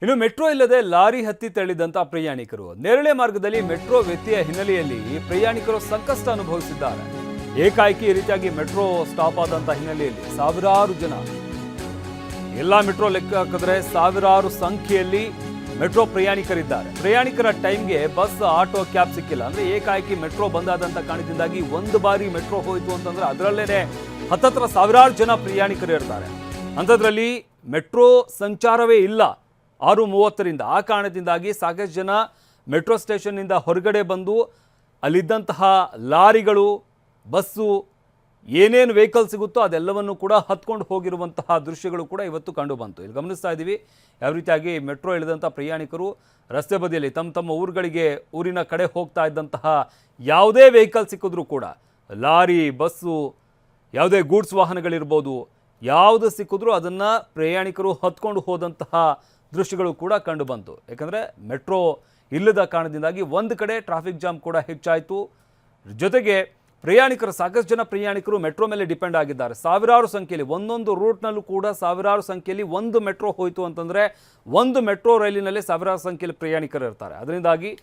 ಇನ್ನು ಮೆಟ್ರೋ ಇಲ್ಲದೆ ಲಾರಿ ಹತ್ತಿ ತಳ್ಳಿದಂತ ಪ್ರಯಾಣಿಕರು ನೇರಳೆ ಮಾರ್ಗದಲ್ಲಿ ಮೆಟ್ರೋ ವ್ಯತ್ಯಯ ಹಿನ್ನೆಲೆಯಲ್ಲಿ ಪ್ರಯಾಣಿಕರು ಸಂಕಷ್ಟ ಅನುಭವಿಸಿದ್ದಾರೆ. ಏಕಾಏಕಿ ಈ ರೀತಿಯಾಗಿ ಮೆಟ್ರೋ ಸ್ಟಾಪ್ ಆದಂತ ಹಿನ್ನೆಲೆಯಲ್ಲಿ ಸಾವಿರಾರು ಜನ, ಎಲ್ಲಾ ಮೆಟ್ರೋ ಲೆಕ್ಕ ಹಾಕಿದ್ರೆ ಸಾವಿರಾರು ಸಂಖ್ಯೆಯಲ್ಲಿ ಮೆಟ್ರೋ ಪ್ರಯಾಣಿಕರಿದ್ದಾರೆ. ಪ್ರಯಾಣಿಕರ ಟೈಮ್ಗೆ ಬಸ್, ಆಟೋ, ಕ್ಯಾಬ್ ಸಿಕ್ಕಿಲ್ಲ. ಅಂದ್ರೆ ಏಕಾಏಕಿ ಮೆಟ್ರೋ ಬಂದಾದಂತ ಕಾರಣದಿಂದಾಗಿ ಒಂದು ಬಾರಿ ಮೆಟ್ರೋ ಹೋಯಿತು ಅಂತಂದ್ರೆ ಅದರಲ್ಲೇನೆ ಹತ್ತತ್ರ ಸಾವಿರಾರು ಜನ ಪ್ರಯಾಣಿಕರು ಇರ್ತಾರೆ. ಅಂಥದ್ರಲ್ಲಿ ಮೆಟ್ರೋ ಸಂಚಾರವೇ ಇಲ್ಲ 6:30ರಿಂದ. ಆ ಕಾರಣದಿಂದಾಗಿ ಸಾಕಷ್ಟು ಜನ ಮೆಟ್ರೋ ಸ್ಟೇಷನ್ನಿಂದ ಹೊರಗಡೆ ಬಂದು ಅಲ್ಲಿದ್ದಂತಹ ಲಾರಿಗಳು, ಬಸ್ಸು, ಏನೇನು ವೆಹಿಕಲ್ ಸಿಗುತ್ತೋ ಅದೆಲ್ಲವನ್ನು ಕೂಡ ಹತ್ಕೊಂಡು ಹೋಗಿರುವಂತಹ ದೃಶ್ಯಗಳು ಕೂಡ ಇವತ್ತು ಕಂಡು ಬಂತು. ಇಲ್ಲಿ ಗಮನಿಸ್ತಾ ಇದ್ದೀವಿ ಯಾವ ರೀತಿಯಾಗಿ ಮೆಟ್ರೋ ಇಳಿದಂಥ ಪ್ರಯಾಣಿಕರು ರಸ್ತೆ ಬದಿಯಲ್ಲಿ ತಮ್ಮ ಊರಿನ ಕಡೆ ಹೋಗ್ತಾ ಇದ್ದಂತಹ ಯಾವುದೇ ವೆಹಿಕಲ್ ಸಿಕ್ಕಿದ್ರೂ ಕೂಡ, ಲಾರಿ, ಬಸ್ಸು, ಯಾವುದೇ ಗೂಡ್ಸ್ ವಾಹನಗಳಿರ್ಬೋದು, ಯಾವುದು ಸಿಕ್ಕಿದ್ರೂ ಅದನ್ನು ಪ್ರಯಾಣಿಕರು ಹತ್ಕೊಂಡು ಹೋದಂತಹ ದೃಶ್ಯಗಳು ಕೂಡ ಕಂಡು ಬಂತು. ಯಾಕಂದರೆ ಮೆಟ್ರೋ ಇಲ್ಲದ ಕಾರಣದಿಂದಾಗಿ ಒಂದು ಕಡೆ ಟ್ರಾಫಿಕ್ ಜಾಮ್ ಕೂಡ ಹೆಚ್ಚಾಯಿತು. ಜೊತೆಗೆ ಸಾಕಷ್ಟು ಜನ ಪ್ರಯಾಣಿಕರು ಮೆಟ್ರೋ ಮೇಲೆ ಡಿಪೆಂಡ್ ಆಗಿದ್ದಾರೆ. ಸಾವಿರಾರು ಸಂಖ್ಯೆಯಲ್ಲಿ ಒಂದೊಂದು ರೂಟ್ನಲ್ಲೂ ಕೂಡ ಸಾವಿರಾರು ಸಂಖ್ಯೆಯಲ್ಲಿ ಒಂದು ಮೆಟ್ರೋ ಹೋಯಿತು ಅಂತಂದರೆ ಒಂದು ಮೆಟ್ರೋ ರೈಲಿನಲ್ಲಿ ಸಾವಿರಾರು ಸಂಖ್ಯೆಯಲ್ಲಿ ಪ್ರಯಾಣಿಕರು ಇರ್ತಾರೆ. ಅದರಿಂದಾಗಿ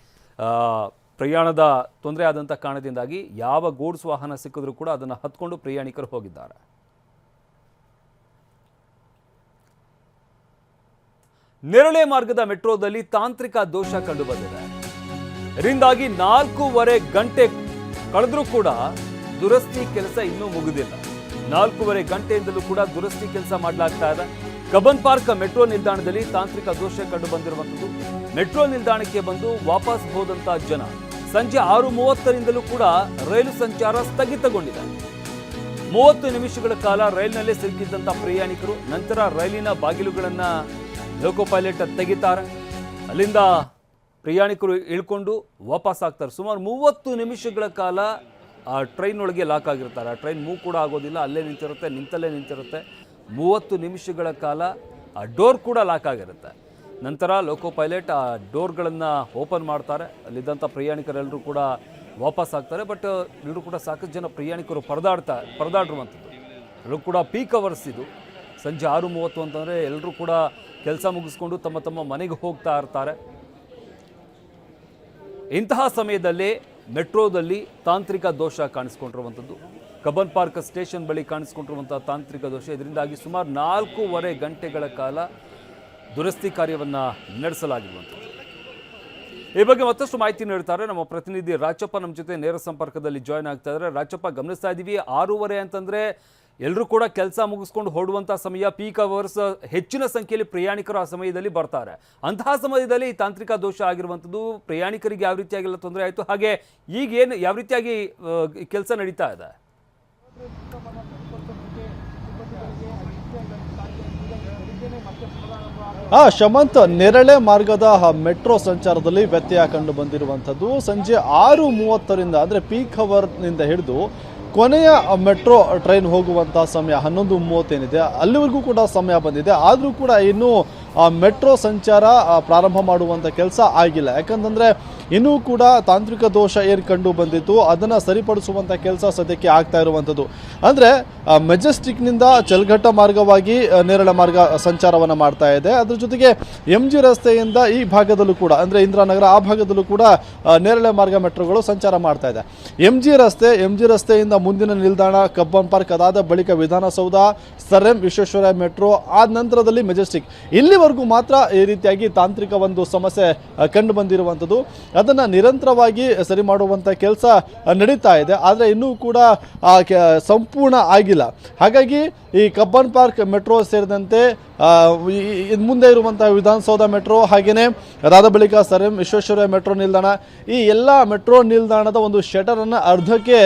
ಪ್ರಯಾಣದ ತೊಂದರೆ ಆದಂಥ ಕಾರಣದಿಂದಾಗಿ ಯಾವ ಗೂಡ್ಸ್ ವಾಹನ ಸಿಕ್ಕಿದ್ರೂ ಕೂಡ ಅದನ್ನು ಹತ್ಕೊಂಡು ಪ್ರಯಾಣಿಕರು ಹೋಗಿದ್ದಾರೆ. ನೇರಳೆ ಮಾರ್ಗದ ಮೆಟ್ರೋದಲ್ಲಿ ತಾಂತ್ರಿಕ ದೋಷ ಕಂಡುಬಂದಿದೆ. ಇದರಿಂದಾಗಿ 4.5 ಗಂಟೆ ಕಳೆದ್ರೂ ಕೂಡ ದುರಸ್ತಿ ಕೆಲಸ ಇನ್ನೂ ಮುಗಿದಿಲ್ಲ. 4.5 ಗಂಟೆಯಿಂದಲೂ ಕೂಡ ದುರಸ್ತಿ ಕೆಲಸ ಮಾಡಲಾಗ್ತಾ ಇದೆ. ಕಬ್ಬನ್ ಪಾರ್ಕ್ ಮೆಟ್ರೋ ನಿಲ್ದಾಣದಲ್ಲಿ ತಾಂತ್ರಿಕ ದೋಷ ಕಂಡು ಬಂದಿರುವಂಥದ್ದು. ಮೆಟ್ರೋ ನಿಲ್ದಾಣಕ್ಕೆ ಬಂದು ವಾಪಸ್ ಹೋದಂತ ಜನ ಸಂಜೆ 6:30ರಿಂದಲೂ ಕೂಡ ರೈಲು ಸಂಚಾರ ಸ್ಥಗಿತಗೊಂಡಿದೆ. 30 ನಿಮಿಷಗಳ ಕಾಲ ರೈಲಿನಲ್ಲೇ ಸಿಲುಕಿದ್ದಂಥ ಪ್ರಯಾಣಿಕರು ನಂತರ ರೈಲಿನ ಬಾಗಿಲುಗಳನ್ನ ಲೋಕೋ ಪೈಲಟ್ ತೆಗಿತಾರೆ. ಅಲ್ಲಿಂದ ಪ್ರಯಾಣಿಕರು ಇಳ್ಕೊಂಡು ವಾಪಸ್ ಆಗ್ತಾರೆ. ಸುಮಾರು 30 ನಿಮಿಷಗಳ ಕಾಲ ಆ ಟ್ರೈನ್ ಒಳಗೆ ಲಾಕ್ ಆಗಿರ್ತಾರೆ. ಆ ಟ್ರೈನ್ ಮೂವ್ ಕೂಡ ಆಗೋದಿಲ್ಲ, ಅಲ್ಲೇ ನಿಂತಲ್ಲೇ ನಿಂತಿರುತ್ತೆ. 30 ನಿಮಿಷಗಳ ಕಾಲ ಆ ಡೋರ್ ಕೂಡ ಲಾಕ್ ಆಗಿರುತ್ತೆ. ನಂತರ ಲೋಕೋ ಪೈಲಟ್ ಆ ಡೋರ್ಗಳನ್ನು ಓಪನ್ ಮಾಡ್ತಾರೆ. ಅಲ್ಲಿದ್ದಂಥ ಪ್ರಯಾಣಿಕರೆಲ್ಲರೂ ಕೂಡ ವಾಪಸ್ ಆಗ್ತಾರೆ. ಬಟ್ ಎಲ್ಲರೂ ಕೂಡ ಸಾಕಷ್ಟು ಜನ ಪ್ರಯಾಣಿಕರು ಪರದಾಡಿರುವಂಥದ್ದು. ಎಲ್ಲರೂ ಕೂಡ ಪೀಕ್ ಅವರ್ಸ್ ಇದು. ಸಂಜೆ 6:30 ಅಂತಂದರೆ ಎಲ್ಲರೂ ಕೂಡ ಕೆಲಸ ಮುಗಿಸ್ಕೊಂಡು ತಮ್ಮ ಮನೆಗೆ ಹೋಗ್ತಾ ಇರ್ತಾರೆ. ಇಂತಹ ಸಮಯದಲ್ಲೇ ಮೆಟ್ರೋದಲ್ಲಿ ತಾಂತ್ರಿಕ ದೋಷ ಕಾಣಿಸ್ಕೊಂಡಿರುವಂಥದ್ದು. ಕಬ್ಬನ್ ಪಾರ್ಕ್ ಸ್ಟೇಷನ್ ಬಳಿ ಕಾಣಿಸ್ಕೊಂಡಿರುವಂಥ ತಾಂತ್ರಿಕ ದೋಷ. ಇದರಿಂದಾಗಿ ಸುಮಾರು 4.5 ಗಂಟೆಗಳ ಕಾಲ ದುರಸ್ತಿ ಕಾರ್ಯವನ್ನು ನಡೆಸಲಾಗಿರುವಂಥದ್ದು. ಈ ಬಗ್ಗೆ ಮತ್ತಷ್ಟು ಮಾಹಿತಿ ನೀಡ್ತಾರೆ ನಮ್ಮ ಪ್ರತಿನಿಧಿ ರಾಚಪ್ಪ. ನಮ್ಮ ಜೊತೆ ನೇರ ಸಂಪರ್ಕದಲ್ಲಿ ಜಾಯ್ನ್ ಆಗ್ತಾ ಇದ್ದಾರೆ. ರಾಚಪ್ಪ, ಗಮನಿಸ್ತಾ ಇದ್ದೀವಿ 6:30 ಅಂತಂದರೆ ಎಲ್ಲರೂ ಕೂಡ ಕೆಲಸ ಮುಗಿಸ್ಕೊಂಡು ಹೊರಡುವಂಥ ಸಮಯ, ಪೀಕ್ ಅವರ್ಸ್, ಹೆಚ್ಚಿನ ಸಂಖ್ಯೆಯಲ್ಲಿ ಪ್ರಯಾಣಿಕರು ಆ ಸಮಯದಲ್ಲಿ ಬರ್ತಾರೆ. ಅಂತಹ ಸಮಯದಲ್ಲಿ ತಾಂತ್ರಿಕ ದೋಷ ಆಗಿರುವಂಥದ್ದು ಪ್ರಯಾಣಿಕರಿಗೆ ಯಾವ ರೀತಿಯಾಗೆಲ್ಲ ತೊಂದರೆ ಆಯಿತು, ಹಾಗೆ ಈಗೇನು ಯಾವ ರೀತಿಯಾಗಿ ಕೆಲಸ ನಡೀತಾ ಇದೆ? ಶಮಂತ್, ನೇರಳೆ ಮಾರ್ಗದ ಮೆಟ್ರೋ ಸಂಚಾರದಲ್ಲಿ ವ್ಯತ್ಯಯ ಕಂಡು ಬಂದಿರುವಂಥದ್ದು. ಸಂಜೆ 6:30ರಿಂದ ಅಂದರೆ ಪೀಕ್ ಅವರ್ನಿಂದ ಹಿಡಿದು ಕೊನೆಯ ಮೆಟ್ರೋ ಟ್ರೈನ್ ಹೋಗುವಂಥ ಸಮಯ 11:30 ಏನಿದೆ ಅಲ್ಲಿವರೆಗೂ ಕೂಡ ಸಮಯ ಬಂದಿದೆ. ಆದರೂ ಕೂಡ ಇನ್ನೂ ಮೆಟ್ರೋ ಸಂಚಾರ ಪ್ರಾರಂಭ ಮಾಡುವಂಥ ಕೆಲಸ ಆಗಿಲ್ಲ. ಯಾಕಂತಂದರೆ ಇನ್ನೂ ಕೂಡ ತಾಂತ್ರಿಕ ದೋಷ ಏನು ಕಂಡು ಬಂದಿತ್ತು ಅದನ್ನು ಸರಿಪಡಿಸುವಂಥ ಕೆಲಸ ಸದ್ಯಕ್ಕೆ ಆಗ್ತಾ ಇರುವಂಥದ್ದು. ಅಂದರೆ ಮೆಜೆಸ್ಟಿಕ್ನಿಂದ ಚಲ್ಘಟ್ಟ ಮಾರ್ಗವಾಗಿ ನೇರಳೆ ಮಾರ್ಗ ಸಂಚಾರವನ್ನು ಮಾಡ್ತಾ ಇದೆ. ಅದ್ರ ಜೊತೆಗೆ MG ರಸ್ತೆಯಿಂದ ಈ ಭಾಗದಲ್ಲೂ ಕೂಡ ಅಂದರೆ ಇಂದಿರಾನಗರ ಆ ಭಾಗದಲ್ಲೂ ಕೂಡ ನೇರಳೆ ಮಾರ್ಗ ಮೆಟ್ರೋಗಳು ಸಂಚಾರ ಮಾಡ್ತಾ ಇದೆ. MG ರಸ್ತೆಯಿಂದ ಮುಂದಿನ ನಿಲ್ದಾಣ ಕಬ್ಬನ್ ಪಾರ್ಕ್, ಅದಾದ ಬಳಿಕ Vidhana Soudha, sir M Visvesvaraya metro, ಆದ ನಂತರದಲ್ಲಿ ಮೆಜೆಸ್ಟಿಕ್. ಇಲ್ಲಿವರೆಗೂ ಮಾತ್ರ ಈ ರೀತಿಯಾಗಿ ತಾಂತ್ರಿಕ ಒಂದು ಸಮಸ್ಯೆ ಕಂಡು ಬಂದಿರುವಂಥದ್ದು. ಅದನ್ನು ನಿರಂತರವಾಗಿ ಸರಿ ಮಾಡುವಂಥ ಕೆಲಸ ನಡೀತಾ ಇದೆ. ಆದರೆ ಇನ್ನೂ ಕೂಡ ಸಂಪೂರ್ಣ ಆಗಿಲ್ಲ. ಹಾಗಾಗಿ ಈ ಕಬ್ಬನ್ ಪಾರ್ಕ್ ಮೆಟ್ರೋ ಸೇರಿದಂತೆ ಮುಂದೆ ಇರುವಂಥ ವಿಧಾನಸೌಧ ಮೆಟ್ರೋ, ಹಾಗೆಯೇ ಅದಾದ ಬಳಿಕ ಸರ್ ಎಂ ವಿಶ್ವೇಶ್ವರಯ್ಯ ಮೆಟ್ರೋ ನಿಲ್ದಾಣ, ಈ ಎಲ್ಲ ಮೆಟ್ರೋ ನಿಲ್ದಾಣದ ಒಂದು ಶಟರನ್ನು ಅರ್ಧಕ್ಕೆ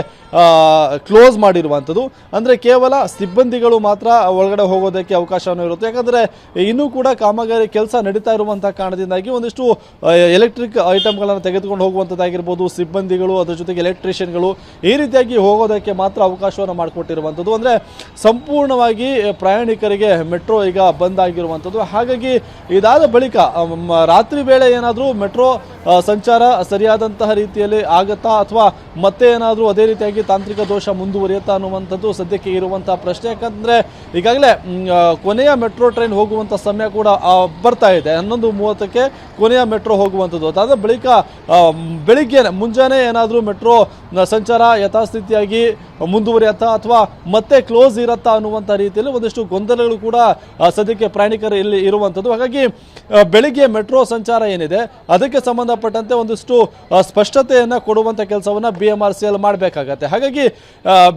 ಕ್ಲೋಸ್ ಮಾಡಿರುವಂಥದ್ದು. ಅಂದರೆ ಕೇವಲ ಸಿಬ್ಬಂದಿಗಳು ಮಾತ್ರ ಒಳಗಡೆ ಹೋಗೋದಕ್ಕೆ ಅವಕಾಶವೂ ಇರುತ್ತೆ. ಯಾಕಂದರೆ ಇನ್ನೂ ಕೂಡ ಕಾಮಗಾರಿ ಕೆಲಸ ನಡೀತಾ ಇರುವಂಥ ಕಾರಣದಿಂದಾಗಿ ಒಂದಿಷ್ಟು ಎಲೆಕ್ಟ್ರಿಕ್ ಐಟಮ್ಗಳನ್ನು ತೆಗೆದುಕೊಂಡು ಹೋಗುವಂಥದ್ದಾಗಿರ್ಬೋದು, ಸಿಬ್ಬಂದಿಗಳು, ಅದರ ಜೊತೆಗೆ ಎಲೆಕ್ಟ್ರಿಷಿಯನ್ಗಳು ಈ ರೀತಿಯಾಗಿ ಹೋಗೋದಕ್ಕೆ ಮಾತ್ರ ಅವಕಾಶವನ್ನು ಮಾಡಿಕೊಟ್ಟಿರುವಂಥದ್ದು. ಅಂದರೆ ಸಂಪೂರ್ಣವಾಗಿ ಪ್ರಯಾಣಿಕರಿಗೆ ಮೆಟ್ರೋ ಈಗ ಬಂದ್ ಆಗಿರುವಂಥದ್ದು. ಹಾಗಾಗಿ ಇದಾದ ಬಳಿಕ ರಾತ್ರಿ ವೇಳೆ ಏನಾದರೂ ಮೆಟ್ರೋ ಸಂಚಾರ ಸರಿಯಾದಂತಹ ರೀತಿಯಲ್ಲಿ ಆಗತ್ತಾ ಅಥವಾ ಮತ್ತೆ ಏನಾದರೂ ಅದೇ ರೀತಿಯಾಗಿ ತಾಂತ್ರಿಕ ದೋಷ ಮುಂದುವರಿಯುತ್ತಾ ಅನ್ನುವಂಥದ್ದು ಸದ್ಯಕ್ಕೆ ಇರುವಂತಹ ಪ್ರಶ್ನೆ. ಯಾಕಂದ್ರೆ ಈಗಾಗಲೇ ಕೊನೆಯ ಮೆಟ್ರೋ ಟ್ರೈನ್ ಹೋಗುವಂಥ ಸಮಯ ಕೂಡ ಬರ್ತಾ ಇದೆ. 11:30ಕ್ಕೆ ಕೊನೆಯ ಮೆಟ್ರೋ ಹೋಗುವಂಥದ್ದು. ಅದಾದ ಬಳಿಕ ಬೆಳಿಗ್ಗೆ ಮುಂಜಾನೆ ಏನಾದರೂ ಮೆಟ್ರೋ ಸಂಚಾರ ಯಥಾಸ್ಥಿತಿಯಾಗಿ ಮುಂದುವರಿಯತ್ತಾ ಅಥವಾ ಮತ್ತೆ ಕ್ಲೋಸ್ ಇರತ್ತಾ ಅನ್ನುವಂಥ ರೀತಿಯಲ್ಲಿ ಒಂದಿಷ್ಟು ಗೊಂದಲಗಳು ಕೂಡ ಸದ್ಯಕ್ಕೆ ಪ್ರಯಾಣಿಕರು ಇಲ್ಲಿ ಇರುವಂಥದ್ದು. ಹಾಗಾಗಿ ಬೆಳಿಗ್ಗೆ ಮೆಟ್ರೋ ಸಂಚಾರ ಏನಿದೆ ಅದಕ್ಕೆ ಸಂಬಂಧಪಟ್ಟಂತೆ ಒಂದಿಷ್ಟು ಸ್ಪಷ್ಟತೆಯನ್ನು ಕೊಡುವಂಥ ಕೆಲಸವನ್ನು BMRCL ಮಾಡಬೇಕಾಗತ್ತೆ. ಹಾಗಾಗಿ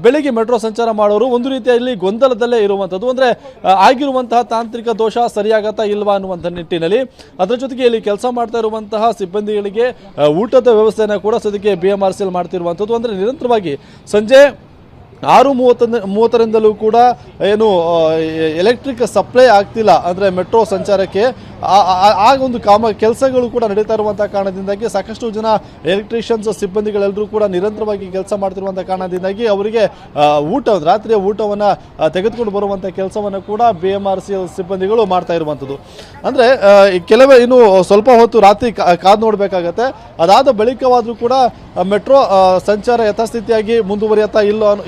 ಬೆಳಿಗ್ಗೆ ಮೆಟ್ರೋ ಸಂಚಾರ ಮಾಡೋರು ಒಂದು ರೀತಿಯಲ್ಲಿ ಗೊಂದಲದಲ್ಲೇ ಇರುವಂಥದ್ದು. ಅಂದರೆ ಆಗಿರುವಂತಹ ತಾಂತ್ರಿಕ ದೋಷ ಸರಿಯಾಗತ್ತಾ ಇಲ್ವಾ ಅನ್ನುವಂಥ ನಿಟ್ಟಿನಲ್ಲಿ. ಅದರ ಜೊತೆಗೆ ಇಲ್ಲಿ ಕೆಲಸ ಮಾಡ್ತಾ ಇರುವಂತಹ ಸಿಬ್ಬಂದಿಗಳಿಗೆ ಊಟದ ವ್ಯವಸ್ಥೆಯನ್ನು ಕೂಡ ಸದ್ಯಕ್ಕೆ BMRCL ಮಾಡ್ತಿರುವಂಥದ್ದು. ಅಂದರೆ ನಿರಂತರವಾಗಿ ಸಂಜೆ 6:30ರಿಂದಲೂ ಕೂಡ ಏನು ಎಲೆಕ್ಟ್ರಿಕ್ ಸಪ್ಲೈ ಆಗ್ತಿಲ್ಲ ಅಂದರೆ ಮೆಟ್ರೋ ಸಂಚಾರಕ್ಕೆ ಆ ಒಂದು ಕೆಲಸಗಳು ಕೂಡ ನಡೀತಾ ಇರುವಂಥ ಕಾರಣದಿಂದಾಗಿ ಸಾಕಷ್ಟು ಜನ ಎಲೆಕ್ಟ್ರಿಷಿಯನ್ಸ್ ಸಿಬ್ಬಂದಿಗಳೆಲ್ಲರೂ ಕೂಡ ನಿರಂತರವಾಗಿ ಕೆಲಸ ಮಾಡ್ತಿರುವಂಥ ಕಾರಣದಿಂದಾಗಿ ಅವರಿಗೆ ರಾತ್ರಿಯ ಊಟವನ್ನು ತೆಗೆದುಕೊಂಡು ಬರುವಂಥ ಕೆಲಸವನ್ನು ಕೂಡ BMRCL ಸಿಬ್ಬಂದಿಗಳು ಮಾಡ್ತಾ ಇರುವಂಥದ್ದು. ಅಂದರೆ ಕೆಲವೇ ಇನ್ನು ಸ್ವಲ್ಪ ಹೊತ್ತು ರಾತ್ರಿ ಕಾದು ನೋಡಬೇಕಾಗತ್ತೆ. ಅದಾದ ಬಳಿಕವಾದರೂ ಕೂಡ ಮೆಟ್ರೋ ಸಂಚಾರ ಯಥಾಸ್ಥಿತಿಯಾಗಿ ಮುಂದುವರಿಯುತ್ತಾ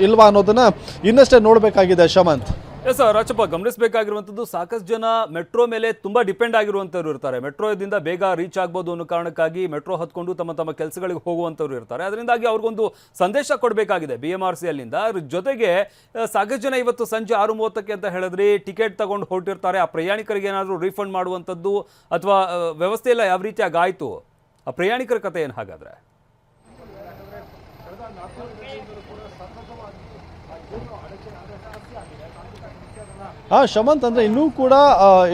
ಇಲ್ವಾ ಅನ್ನೋದನ್ನ ಇನ್ನಷ್ಟೇ ನೋಡಬೇಕಾಗಿದೆ. ಶಮಂತ್. ಎಸ್ ರಾಜಪ್ಪ, ಗಮನಿಸಬೇಕಾಗಿರುವಂಥದ್ದು ಸಾಕಷ್ಟು ಜನ ಮೆಟ್ರೋ ಮೇಲೆ ತುಂಬಾ ಡಿಪೆಂಡ್ ಆಗಿರುವಂಥವ್ರು ಇರ್ತಾರೆ. ಮೆಟ್ರೋದಿಂದ ಬೇಗ ರೀಚ್ ಆಗ್ಬೋದು ಅನ್ನೋ ಕಾರಣಕ್ಕಾಗಿ ಮೆಟ್ರೋ ಹತ್ಕೊಂಡು ತಮ್ಮ ಕೆಲಸಗಳಿಗೆ ಹೋಗುವಂಥವ್ರು ಇರ್ತಾರೆ. ಅದರಿಂದಾಗಿ ಅವ್ರಿಗೊಂದು ಸಂದೇಶ ಕೊಡಬೇಕಾಗಿದೆ BMRCLನಿಂದ. ಅದ್ರ ಜೊತೆಗೆ ಸಾಕಷ್ಟು ಜನ ಇವತ್ತು ಸಂಜೆ 6:30ಕ್ಕೆ ಅಂತ ಹೇಳಿದ್ರಿ ಟಿಕೆಟ್ ತಗೊಂಡು ಹೊರಟಿರ್ತಾರೆ. ಆ ಪ್ರಯಾಣಿಕರಿಗೆ ಏನಾದರೂ ರೀಫಂಡ್ ಮಾಡುವಂಥದ್ದು ಅಥವಾ ವ್ಯವಸ್ಥೆ ಎಲ್ಲ ಯಾವ ರೀತಿಯಾಗಿ ಆಯಿತು? ಆ ಪ್ರಯಾಣಿಕರ ಕಥೆ ಏನು ಹಾಗಾದ್ರೆ? ಶಮಂತ್, ಅಂದರೆ ಇನ್ನೂ ಕೂಡ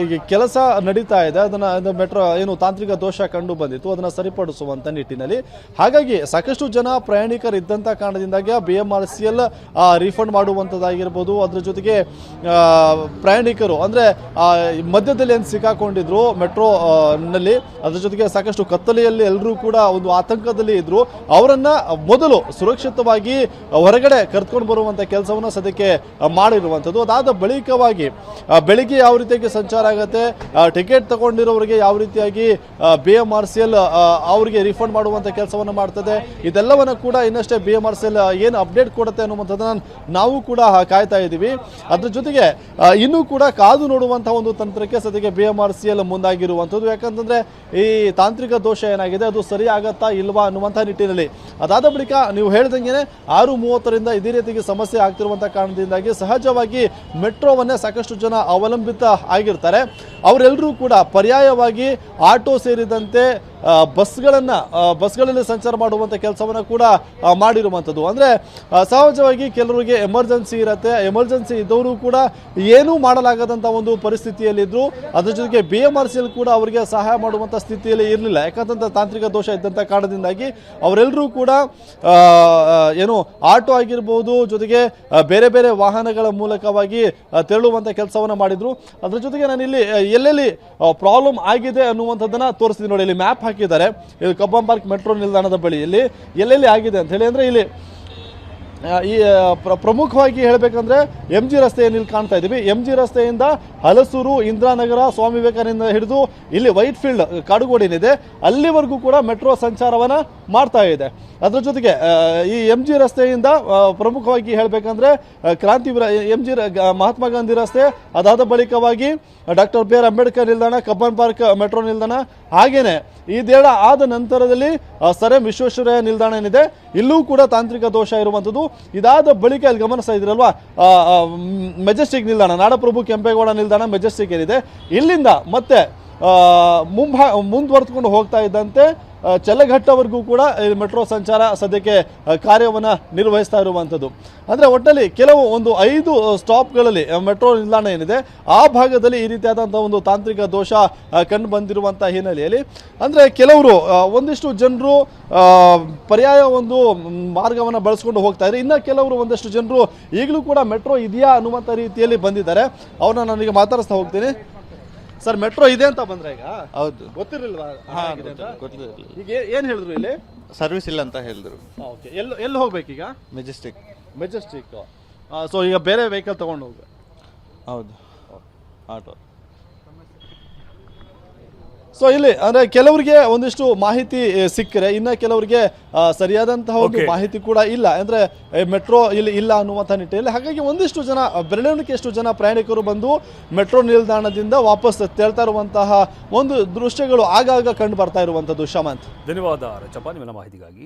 ಈಗ ಕೆಲಸ ನಡೀತಾ ಇದೆ. ಅದನ್ನು ಮೆಟ್ರೋ ಏನು ತಾಂತ್ರಿಕ ದೋಷ ಕಂಡು ಬಂದಿತ್ತು ಅದನ್ನು ಸರಿಪಡಿಸುವಂಥ ನಿಟ್ಟಿನಲ್ಲಿ. ಹಾಗಾಗಿ ಸಾಕಷ್ಟು ಜನ ಪ್ರಯಾಣಿಕರು ಇದ್ದಂಥ ಕಾರಣದಿಂದಾಗಿ BMRCL ರೀಫಂಡ್ ಮಾಡುವಂಥದ್ದಾಗಿರ್ಬೋದು. ಅದರ ಜೊತೆಗೆ ಪ್ರಯಾಣಿಕರು ಅಂದರೆ ಮಧ್ಯದಲ್ಲಿ ಏನು ಸಿಕ್ಕಾಕೊಂಡಿದ್ರು ಮೆಟ್ರೋ ನಲ್ಲಿ, ಅದರ ಜೊತೆಗೆ ಸಾಕಷ್ಟು ಕತ್ತಲೆಯಲ್ಲಿ ಎಲ್ಲರೂ ಕೂಡ ಒಂದು ಆತಂಕದಲ್ಲಿ ಇದ್ರು. ಅವರನ್ನು ಮೊದಲು ಸುರಕ್ಷಿತವಾಗಿ ಹೊರಗಡೆ ಕರ್ಕೊಂಡು ಬರುವಂಥ ಕೆಲಸವನ್ನು ಸದ್ಯಕ್ಕೆ ಮಾಡಿರುವಂಥದ್ದು. ಅದಾದ ಬಳಿಕವಾಗಿ ಬೆಳಿಗ್ಗೆ ಯಾವ ರೀತಿಯಾಗಿ ಸಂಚಾರ ಆಗುತ್ತೆ, ಟಿಕೆಟ್ ತಗೊಂಡಿರೋರಿಗೆ ಯಾವ ರೀತಿಯಾಗಿ BMRCL ಅವರಿಗೆ ರಿಫಂಡ್ ಮಾಡುವಂಥ ಕೆಲಸವನ್ನು ಮಾಡ್ತದೆ, ಇದೆಲ್ಲವನ್ನ ಕೂಡ ಇನ್ನಷ್ಟೇ BMRCL ಏನು ಅಪ್ಡೇಟ್ ಕೊಡುತ್ತೆ ಅನ್ನುವಂಥದ್ದನ್ನು ನಾವು ಕೂಡ ಕಾಯ್ತಾ ಇದ್ದೀವಿ. ಅದ್ರ ಜೊತೆಗೆ ಇನ್ನೂ ಕೂಡ ಕಾದು ನೋಡುವಂತಹ ಒಂದು ತಂತ್ರಕ್ಕೆ ಸದ್ಯಕ್ಕೆ BMRCL ಮುಂದಾಗಿರುವಂಥದ್ದು. ಯಾಕಂತಂದ್ರೆ ಈ ತಾಂತ್ರಿಕ ದೋಷ ಏನಾಗಿದೆ ಅದು ಸರಿ ಆಗತ್ತಾ ಇಲ್ವಾ ಅನ್ನುವಂಥ ನಿಟ್ಟಿನಲ್ಲಿ. ಅದಾದ ಬಳಿಕ ನೀವು ಹೇಳಿದಂಗೆ 6:30ರಿಂದ ಇದೇ ರೀತಿಗೆ ಸಮಸ್ಯೆ ಆಗ್ತಿರುವಂಥ ಕಾರಣದಿಂದಾಗಿ ಸಹಜವಾಗಿ ಮೆಟ್ರೋವನ್ನೇ ಸಾಕಷ್ಟು ಜನ ಅವಲಂಬಿತ ಆಗಿರ್ತಾರೆ. ಅವರೆಲ್ಲರೂ ಕೂಡ ಪರ್ಯಾಯವಾಗಿ ಆಟೋ ಸೇರಿದಂತೆ ಬಸ್ಗಳಲ್ಲಿ ಸಂಚಾರ ಮಾಡುವಂಥ ಕೆಲಸವನ್ನು ಕೂಡ ಮಾಡಿರುವಂಥದ್ದು. ಅಂದರೆ ಸಹಜವಾಗಿ ಕೆಲವರಿಗೆ ಎಮರ್ಜೆನ್ಸಿ ಇರುತ್ತೆ. ಎಮರ್ಜೆನ್ಸಿ ಇದ್ದವರು ಕೂಡ ಏನೂ ಮಾಡಲಾಗದಂಥ ಒಂದು ಪರಿಸ್ಥಿತಿಯಲ್ಲಿದ್ದರು. ಅದ್ರ ಜೊತೆಗೆ BMRCL ಕೂಡ ಅವರಿಗೆ ಸಹಾಯ ಮಾಡುವಂಥ ಸ್ಥಿತಿಯಲ್ಲಿ ಇರಲಿಲ್ಲ. ಯಾಕಂತಂದ್ರೆ ತಾಂತ್ರಿಕ ದೋಷ ಇದ್ದಂಥ ಕಾರಣದಿಂದಾಗಿ ಅವರೆಲ್ಲರೂ ಕೂಡ ಏನು ಆಟೋ ಆಗಿರ್ಬೋದು, ಜೊತೆಗೆ ಬೇರೆ ಬೇರೆ ವಾಹನಗಳ ಮೂಲಕವಾಗಿ ತೆರಳುವಂಥ ಕೆಲಸವನ್ನು ಮಾಡಿದ್ರು. ಅದ್ರ ಜೊತೆಗೆ ನಾನು ಇಲ್ಲಿ ಎಲ್ಲೆಲ್ಲಿ ಪ್ರಾಬ್ಲಮ್ ಆಗಿದೆ ಅನ್ನುವಂಥದ್ದನ್ನು ತೋರಿಸ್ತೀನಿ ನೋಡಿ. ಇಲ್ಲಿ ಮ್ಯಾಪ್ ಹಾಕಿದ್ದಾರೆ. ಇದು ಕಬ್ಬನ್ ಪಾರ್ಕ್ ಮೆಟ್ರೋ ನಿಲ್ದಾಣದ ಬಳಿ ಇಲ್ಲಿ ಎಲ್ಲೆಲ್ಲಿ ಆಗಿದೆ ಅಂತ ಹೇಳಿ. ಅಂದರೆ ಇಲ್ಲಿ ಈ ಪ್ರಮುಖವಾಗಿ ಹೇಳಬೇಕಂದ್ರೆ MG ರಸ್ತೆ ಏನಿಲ್ಲಿ ಕಾಣ್ತಾ ಇದ್ದೀವಿ, MG ರಸ್ತೆಯಿಂದ ಹಲಸೂರು, ಇಂದಿರಾನಗರ, ಸ್ವಾಮಿ ವಿವೇಕಾನಂದ ಹಿಡಿದು ಇಲ್ಲಿ ವೈಟ್ ಫೀಲ್ಡ್ ಕಾಡುಗೋಡು ಏನಿದೆ ಅಲ್ಲಿವರೆಗೂ ಕೂಡ ಮೆಟ್ರೋ ಸಂಚಾರವನ್ನು ಮಾಡ್ತಾ ಇದೆ. ಅದರ ಜೊತೆಗೆ ಈ MG ರಸ್ತೆಯಿಂದ ಪ್ರಮುಖವಾಗಿ ಹೇಳಬೇಕಂದ್ರೆ MG ಮಹಾತ್ಮ ಗಾಂಧಿ ರಸ್ತೆ, ಅದಾದ ಬಳಿಕವಾಗಿ ಡಾಕ್ಟರ್ BR ಅಂಬೇಡ್ಕರ್ ನಿಲ್ದಾಣ, ಕಬ್ಬನ್ ಪಾರ್ಕ್ ಮೆಟ್ರೋ ನಿಲ್ದಾಣ, ಹಾಗೇನೆ ಇದೆಲ್ಲ ಆದ ನಂತರದಲ್ಲಿ ಸರ್ ಎಂ ವಿಶ್ವೇಶ್ವರಯ್ಯ ನಿಲ್ದಾಣ ಏನಿದೆ ಇಲ್ಲೂ ಕೂಡ ತಾಂತ್ರಿಕ ದೋಷ ಇರುವಂಥದ್ದು. ಇದಾದ ಬಳಿಕ ಇಲ್ಲಿ ಗಮನಿಸ್ತಾ ಇದ್ರಲ್ವಾ ಮೆಜೆಸ್ಟಿಕ್ ನಿಲ್ದಾಣ, ನಾಡಪ್ರಭು ಕೆಂಪೇಗೌಡ ನಿಲ್ದಾಣ ಮೆಜೆಸ್ಟಿಕ್ ಏನಿದೆ ಇಲ್ಲಿಂದ ಮತ್ತೆ ಮುಂದುವರೆದುಕೊಂಡು ಹೋಗ್ತಾ ಇದ್ದಂತೆ ಚಲ್ಲಘಟ್ಟವರೆಗೂ ಕೂಡ ಮೆಟ್ರೋ ಸಂಚಾರ ಸದ್ಯಕ್ಕೆ ಕಾರ್ಯವನ್ನು ನಿರ್ವಹಿಸ್ತಾ ಇರುವಂಥದ್ದು. ಅಂದರೆ ಒಟ್ಟಲ್ಲಿ ಕೆಲವು ಒಂದು 5 ಸ್ಟಾಪ್ಗಳಲ್ಲಿ ಮೆಟ್ರೋ ನಿಲ್ದಾಣ ಏನಿದೆ ಆ ಭಾಗದಲ್ಲಿ ಈ ರೀತಿಯಾದಂಥ ಒಂದು ತಾಂತ್ರಿಕ ದೋಷ ಕಂಡು ಬಂದಿರುವಂಥ ಹಿನ್ನೆಲೆಯಲ್ಲಿ ಅಂದರೆ ಕೆಲವರು ಒಂದಿಷ್ಟು ಜನರು ಪರ್ಯಾಯ ಒಂದು ಮಾರ್ಗವನ್ನು ಬಳಸ್ಕೊಂಡು ಹೋಗ್ತಾ ಇದ್ದಾರೆ. ಇನ್ನು ಕೆಲವರು ಒಂದಷ್ಟು ಜನರು ಈಗಲೂ ಕೂಡ ಮೆಟ್ರೋ ಇದೆಯಾ ಅನ್ನುವಂಥ ರೀತಿಯಲ್ಲಿ ಬಂದಿದ್ದಾರೆ. ಅವ್ರನ್ನ ನನಗೆ ಮಾತಾಡಿಸ್ತಾ ಹೋಗ್ತೀನಿ. ಸರ್, ಮೆಟ್ರೋ ಇದೆ ಅಂತ ಬಂದ್ರೆ ಈಗ? ಹೌದು. ಗೊತ್ತಿರಲಿಲ್ವಾ? ಗೊತ್ತಿರಲಿಲ್ಲ. ಈಗ ಏನು ಹೇಳಿದ್ರು ಇಲ್ಲಿ? ಸರ್ವಿಸ್ ಇಲ್ಲ ಅಂತ ಹೇಳಿದ್ರು. ಓಕೆ. ಎಲ್ಲಿ ಹೋಗ್ಬೇಕೀಗ? ಮೆಜೆಸ್ಟಿಕ್. ಸೊ ಈಗ ಬೇರೆ ವೆಹಿಕಲ್ ತಗೊಂಡು ಹೋಗ? ಹೌದು, ಆಟೋ. ಸೊ ಇಲ್ಲಿ ಅಂದ್ರೆ ಕೆಲವರಿಗೆ ಒಂದಿಷ್ಟು ಮಾಹಿತಿ ಸಿಕ್ಕರೆ ಇನ್ನ ಕೆಲವರಿಗೆ ಸರಿಯಾದಂತಹ ಒಂದು Okay. ಮಾಹಿತಿ ಕೂಡ ಇಲ್ಲ ಅಂದ್ರೆ ಮೆಟ್ರೋ ಇಲ್ಲಿ ಇಲ್ಲ ಅನ್ನುವಂಥ ನಿಟ್ಟಿನಲ್ಲಿ. ಹಾಗಾಗಿ ಒಂದಿಷ್ಟು ಜನ ಬೆರಳೆಣಿಕೆಯಷ್ಟು ಜನ ಪ್ರಯಾಣಿಕರು ಬಂದು ಮೆಟ್ರೋ ನಿಲ್ದಾಣದಿಂದ ವಾಪಸ್ ತೇಳ್ತಾ ಇರುವಂತಹ ಒಂದು ದೃಶ್ಯಗಳು ಆಗಾಗ ಕಂಡು ಬರ್ತಾ ಇರುವಂತದ್ದು. ಶಮಂತ್, ಧನ್ಯವಾದ ರಚಪ್ಪ ನಿಮ್ಮೆಲ್ಲ ಮಾಹಿತಿಗಾಗಿ.